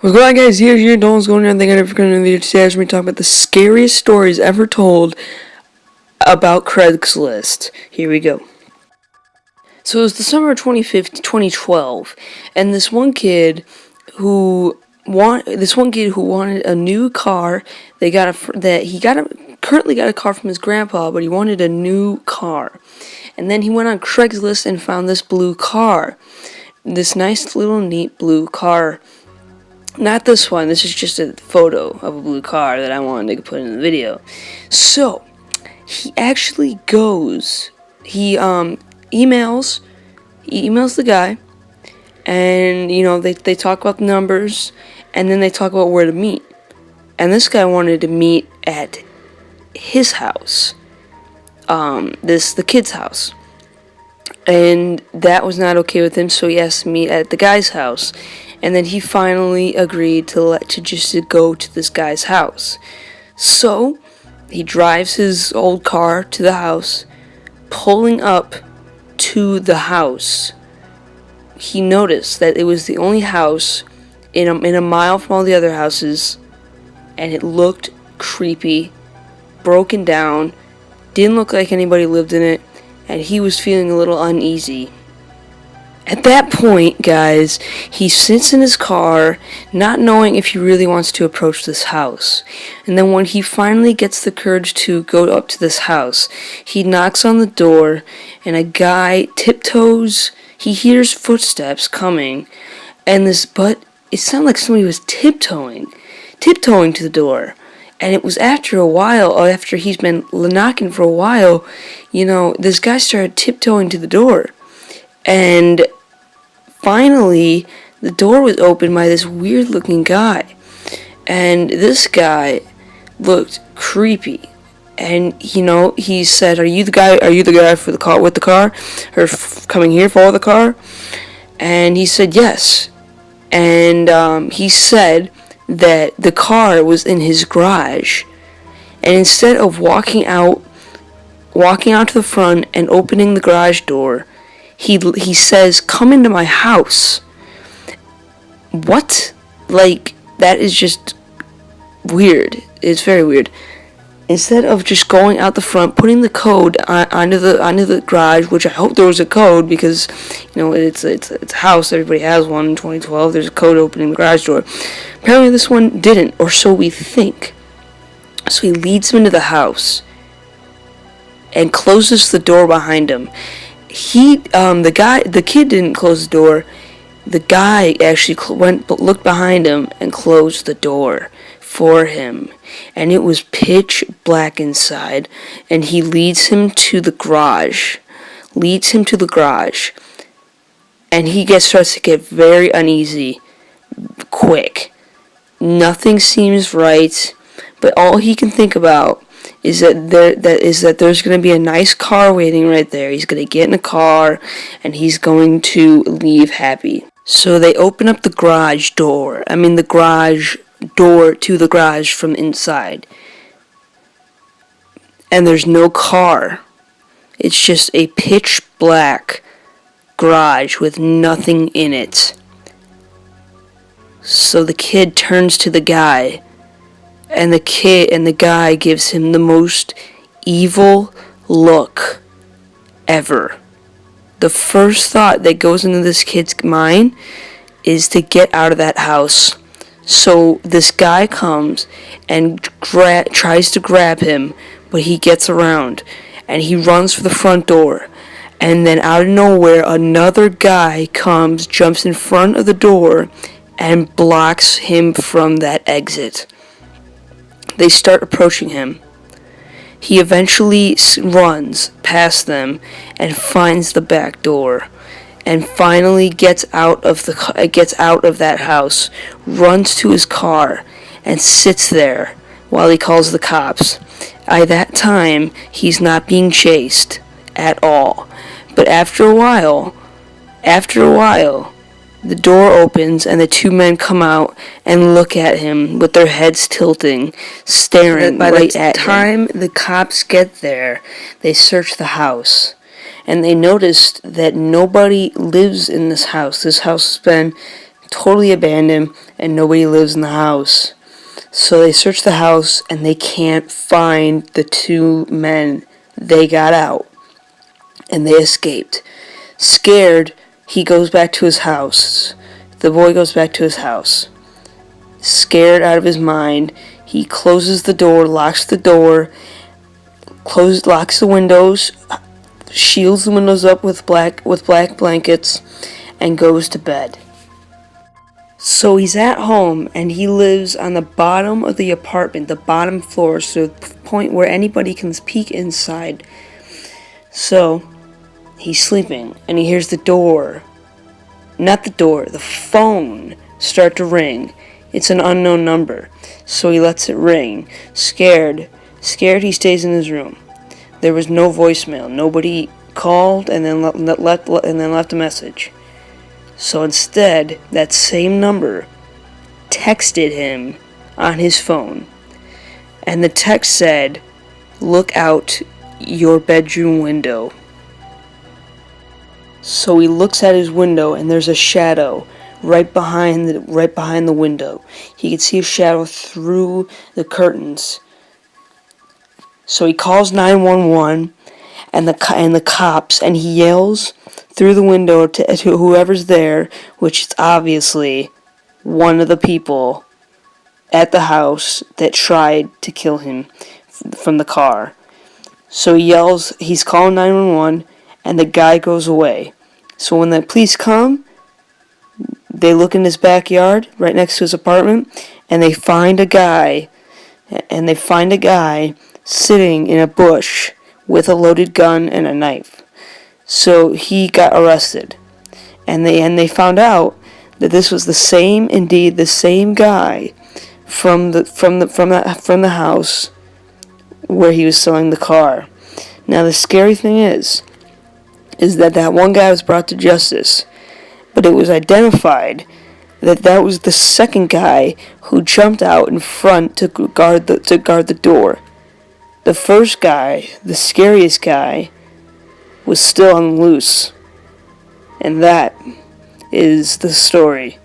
What's going on, guys? Here, Dolan's going on. Thank you for coming to the video today. As we talk about the scariest stories ever told about Craigslist. Here we go. So it was the summer of 2012, and this one kid who wanted a new car. Currently got a car from his grandpa, but he wanted a new car. And then he went on Craigslist and found this blue car, this nice little neat blue car. Not this one. This is just a photo of a blue car that I wanted to put in the video. So he actually goes. He emails the guy, and they talk about the numbers, and then they talk about where to meet. And this guy wanted to meet at his house, the kid's house, and that was not okay with him. So he asked to meet at the guy's house. And then he finally agreed to go to this guy's house. So he drives his old car to the house. Pulling up to the house, he noticed that it was the only house in a mile from all the other houses, and it looked creepy, broken down, didn't look like anybody lived in it, and he was feeling a little uneasy. At that point, guys, he sits in his car, not knowing if he really wants to approach this house. And then when he finally gets the courage to go up to this house, he knocks on the door, and a guy tiptoes. He hears footsteps coming, and it sounded like somebody was tiptoeing to the door. And it was after he's been knocking for a while, this guy started tiptoeing to the door. And finally, the door was opened by this weird-looking guy. And this guy looked creepy. And, he said, Are you the guy for the car, with the car? Or coming here for the car? And he said, yes. And he said that the car was in his garage. And instead of walking out to the front and opening the garage door, he says, "Come into my house." What? That is just weird. It's very weird. Instead of just going out the front, putting the code onto the garage, which I hope there was a code, because it's a house. Everybody has one in 2012. There's a code opening the garage door. Apparently this one didn't, or so we think. So he leads him into the house and closes the door behind him. The kid didn't close the door. The guy actually looked behind him and closed the door for him. And it was pitch black inside. And he leads him to the garage. And he starts to get very uneasy quick. Nothing seems right. But all he can think about is that there's going to be a nice car waiting right there. He's going to get in a car, and he's going to leave happy. So they open up the garage door to the garage from inside. And there's no car. It's just a pitch black garage with nothing in it. So the kid turns to the guy, and the guy gives him the most evil look ever. The first thought that goes into this kid's mind is to get out of that house. So this guy comes and tries to grab him, but he gets around, and he runs for the front door. And then out of nowhere, another guy comes, jumps in front of the door, and blocks him from that exit. They start approaching him. He eventually runs past them and finds the back door, and finally gets out of that house, runs to his car, and sits there while he calls the cops. At that time, he's not being chased at all. But after a while, the door opens, and the two men come out and look at him with their heads tilting, staring right at him. By the time the cops get there, they search the house, and they noticed that nobody lives in this house. This house has been totally abandoned, and nobody lives in the house. So they search the house and they can't find the two men. They got out and they escaped. Scared, he goes back to his house. The boy goes back to his house. Scared out of his mind, he closes the door, locks the door, locks the windows, shields the windows up with black blankets, and goes to bed. So he's at home and he lives on the bottom of the apartment, the bottom floor, so the point where anybody can peek inside. So he's sleeping and he hears the phone start to ring. It's an unknown number. So he lets it ring. Scared, he stays in his room. There was no voicemail. Nobody called and then left a message. So instead, that same number texted him on his phone. And the text said, "Look out your bedroom window." So he looks at his window and there's a shadow right behind the window. He can see a shadow through the curtains. So he calls 911 and the cops, and he yells through the window to whoever's there, which is obviously one of the people at the house that tried to kill him from the car. So he yells, he's calling 911, and the guy goes away. So when the police come, they look in his backyard, right next to his apartment, and they find a guy sitting in a bush with a loaded gun and a knife. So he got arrested, and they found out that this was the same guy from the house where he was selling the car. Now the scary thing is that one guy was brought to justice, but it was identified that was the second guy who jumped out in front to guard the door. The first guy, the scariest guy, was still on the loose. And that is the story